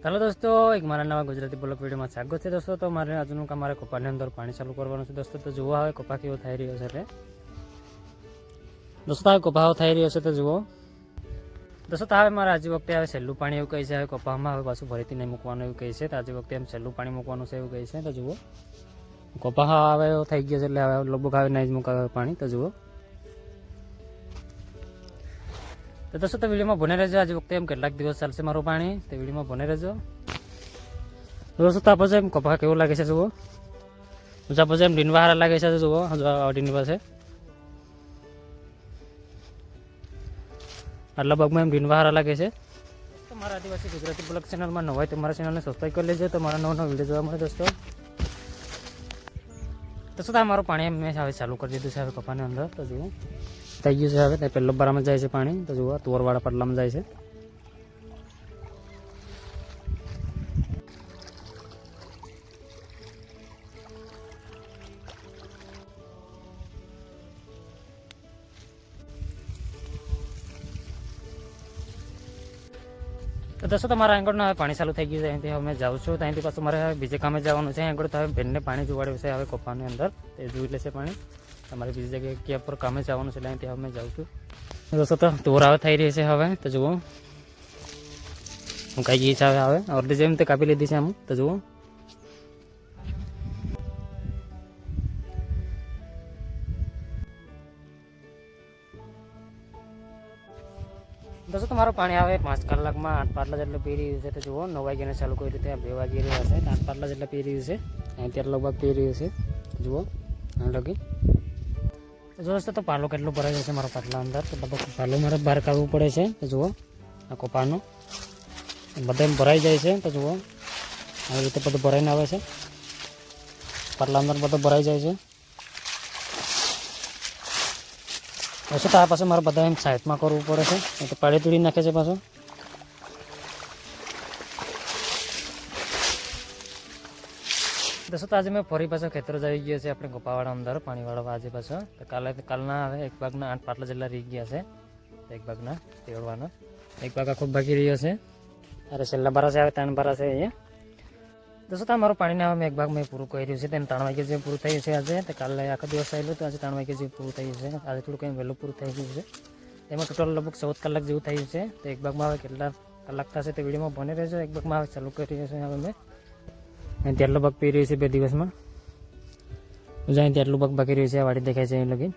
Hello दोस्तों, एक मारा नवा गुजराती ब्लॉग वीडियो में स्वागत है। दोस्तों तो मारे आज अमारे कपानी अंदर पानी चालू करवानुं छे। दोस्तों तो जुओ हवे कपा केवो थई रह्यो छे। दोस्तों आ कपा थई रह्यो छे तो जुओ। दोस्तों हवे मारे आज वखते हवे छेल्लुं पाणी एवुं कहे छे। हवे कपामां हवे पाछुं भरीथी नहीं मूकवानुं एवुं कहे छे। तो आज वखते एम छेल्लुं पाणी मूकवानुं छे एवुं कहे छे। तो जुओ कपा हवे थई गयो छे એટલે હવે लगभग हवे नहीं ज मूकावे पाणी। तो जुओ तो दोस्तों तो वीडियो में बने रहो। आज वक्त કેટલાક દિવસ ચાલશે મારું પાણી, तो वीडियो में बने रहो। दोस्तों तो आप कपा केव लगे जुओ, ऊँचा पछी ડીંડવા हारा लगे जुओ। ડીંડવા है आटला भाग में ડીંડવા हारा लगे है। तो मारा आदिवासी गुजराती ब्लॉग चैनल में नवा है तो मारा चैनल ने सब्सक्राइब कर लीजिए। तो मारा नवा वीडियो जोवा मळे। दोस्तों तो मारू पाणी मैं हवे चालू कर दीधुं छे कपाने अंदर। तो जुओ थई गयुं छे। हवे पहलो बारामां जाय छे पाणी। तो जुओ तुवरवाळा पटलामां जाय छे। तो दोस्तों तमारा आंगण हवे पाणी चालू थई गयुं छे। अहींथी हवे जाऊँ छुं। त्याईथी पाछुं मारे बीजे कामे जवानुं छे। आंगण तो हवे बेनने पाणी जुवाड्युं छे हवे कपानी अंदर। ते जोई लेशे पाणी। तमारे बीजी जग्याए क्या पर कामे जवानुं छे એટલે અહીંથી हवे जाऊँ छुं। दोस्तों तो तुवर हवे थई रही छे हवे। तो जुओ मुकाई गई छे हवे अर्धी जेम ते कापी लीधी छे आम। तो जुओ दोस्तों तमारुं पाणी हवे 5 કલાકમાં 8 પાટલા જેટલું પી રહ્યું છે। तो जुओ 9 વાગ્યાને ચાલુ કર્યું ત્યાં 2 વાગી રહ્યા હશે। 8 પાટલા જેટલા પી રહ્યું છે। અહીંથી लगभग पी રહ્યું છે। जुओ અહીં લગી दोस्तों तो पालो કેટલું ભરાઈ જશે મારા પાટલા અંદર। तो लगभग पालो मारे બહાર કાઢવું પડે છે। तो जुओ આ કપાનો બધે ભરાઈ જાય છે। तो जुओ આવી રીતે બધું ભરાઈને આવે છે પાટલા અંદર બધું ભરાઈ જાય છે। दोस्तों तो आ पास मारे बधा एम साइड में करवू पड़े छे। तो पाड़ी तोड़ी नाखे छे पाछो। दोस्तों तो आज मैं फरी पाछो खेतर जाई गयो छे अपने कपावाड़ा अंदर पाणी वाळवा आज पाछो। तो कालना हवे एक भागना 8 पाटला जेटला रही गया छे। तो एक भागना तेड़वाना एक भाग आखो बाकी रह्यो छे। अरे छेल्ला बारा छे हवे 3 बारा छे अहींया। दोस्तों तो मारू पाणी हवे मैं एक भाग में पूरुं कर्युं छे। 3 वागे जे पूरुं थयुं छे आज। तो काले आखो दिवस आवेलो तो आज 3 वागे जे पूरुं थयुं छे। आज थोडुं कंई वहेલું पूरुं थई गयुं छे। एमां टोटल लगभग 14 કલાક जेवुं थयुं छे। तो एक भाग में हवे કેટલા કલાક थशे तो वीडियो में बने रहेजो। एक भाग में हवे चालू कर्युं छे हवे मैं અહીંથી આટલો ભાગ પી રહ્યું છે 2 દિવસમાં। અહીંથી આટલું ભાગ બાકી રહ્યું છે। આ વાડી દેખાય છે અહીં લગી।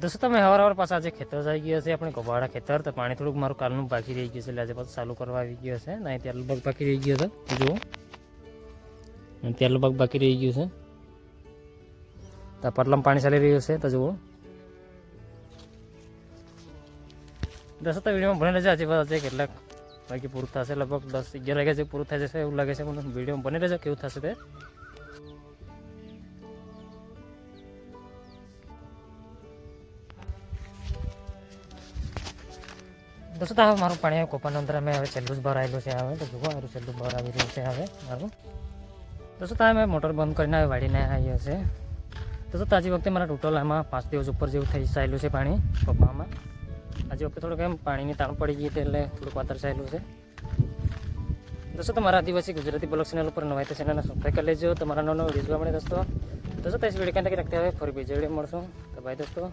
दोस्तों तो मैं हवार पास आज खेतर जाई गयो छे अपने कपावाड़ा खेतर। तो पाणी थोड़ुंक मारुं कालनुं बाकी रही गयुं छे એટલે આજે પાછું ચાલુ કરવા આવી ગયો છે। અહીં ત્યાં ભાગ બાકી રહી ગયો છે। જુઓ ત્યાં ભાગ બાકી રહી ગયું છે। તો પાટલામાં પાણી ચાલી રહ્યું છે। તો જુઓ दोस्तों तो वीडियो में बने रहेजो। આજે કેટલાક વાગે પૂરું થશે लगभग 10-11 વાગ્યા જેવું પૂરું થઈ જશે એવું લાગે છે। પણ वीडियो में बने रहेजो કેવું થશે તે। दोस्तों तो मारू पाणी कोपाना अंदर मैं हवे छेल्लुं ज भरायेलुं छे हवे। तो जुओ मारू छेल्लुं बहार आवी रह्युं छे हवे मारू। दोस्तों तो मैं मोटर बंद करीने हवे वाळीने आव्यो छे। दोस्तों तो आज वखते मारा टोटल आमां 5 દિવસ ઉપર જેવું થઈ ચાલ્યું છે પાણી કપામાં। आज वखते थोड़ुंक एम पाणीनी ताण पड़ी गई હતી એટલે થોડુંક વાતર ચાલ્યું છે। दोस्तों तो मारा आदिवासी गुजराती ब्लॉग चैनल पर नवा है तो चैनल ने सब्सक्राइब कर लीजिए। तो मारा नवा वीडियो जोवा मळे। दोस्तों तो इस वीडियो के अंदर रखते हुए फिर बीजे वीडियो मळशुं। तो बाय दोस्तों।